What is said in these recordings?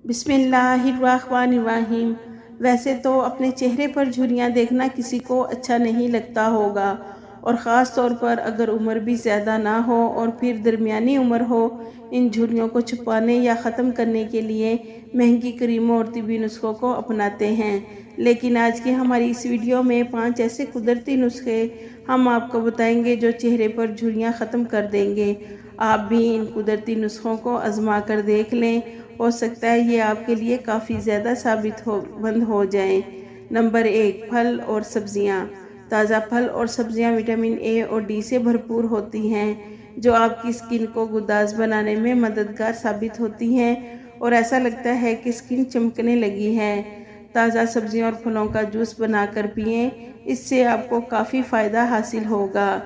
बिस्मिल्लाहिर्रहमानिर्रहीम। वैसे तो अपने चेहरे पर झुर्रियाँ देखना किसी को अच्छा नहीं लगता होगा, और ख़ास तौर पर अगर उम्र भी ज़्यादा ना हो और फिर दरमियानी उम्र हो। इन झुर्रियों को छुपाने या ख़त्म करने के लिए महंगी क्रीमों और तिब्बी नुस्खों को अपनाते हैं। लेकिन आज की हमारी इस वीडियो में 5 ऐसे कुदरती नुस्खे हम आपको बताएंगे जो चेहरे पर झुर्रियाँ ख़त्म कर देंगे। आप भी इन कुदरती नुस्खों को आजमा कर देख लें, हो सकता है ये आपके लिए काफ़ी ज़्यादा साबित हो जाएं। नंबर 1, फल और सब्जियां। ताज़ा फल और सब्जियां विटामिन ए और डी से भरपूर होती हैं, जो आपकी स्किन को गुदाज बनाने में मददगार साबित होती हैं और ऐसा लगता है कि स्किन चमकने लगी है। ताज़ा सब्जियों और फलों का जूस बनाकर पिएं, इससे आपको काफ़ी फ़ायदा हासिल होगा।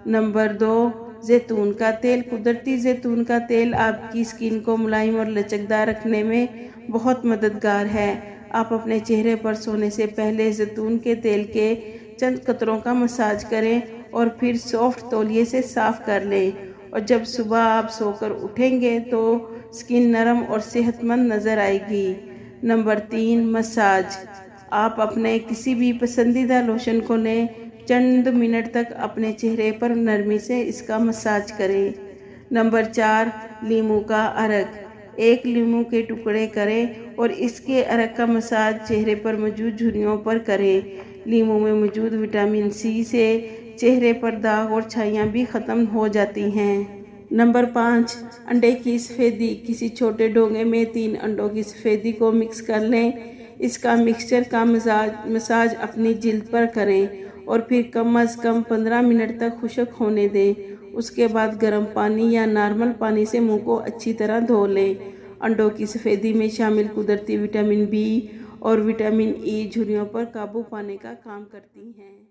नंबर 2, जैतून का तेल। कुदरती जैतून का तेल आपकी स्किन को मुलायम और लचकदार रखने में बहुत मददगार है। आप अपने चेहरे पर सोने से पहले जैतून के तेल के चंद कतरों का मसाज करें और फिर सॉफ्ट तौलिए से साफ कर लें, और जब सुबह आप सोकर उठेंगे तो स्किन नरम और सेहतमंद नज़र आएगी। Number 3, massage. आप अपने किसी भी पसंदीदा लोशन को लें, चंद मिनट तक अपने चेहरे पर नरमी से इसका मसाज करें। नंबर 4, लीमू का अर्क। एक लीमू के टुकड़े करें और इसके अर्क का मसाज चेहरे पर मौजूद झुर्रियों पर करें। लीमू में मौजूद विटामिन सी से चेहरे पर दाग और छाइयाँ भी ख़त्म हो जाती हैं। नंबर 5, अंडे की सफ़ेदी। किसी छोटे डोंगे में 3 अंडों की सफ़ेदी को मिक्स कर लें। इसका मिक्सचर का मसाज अपनी जिल्द पर करें और फिर कम अज़ कम 15 मिनट तक खुश्क होने दें। उसके बाद गर्म पानी या नॉर्मल पानी से मुंह को अच्छी तरह धो लें। अंडों की सफ़ेदी में शामिल कुदरती विटामिन बी और विटामिन ई झुर्रियों पर काबू पाने का काम करती हैं।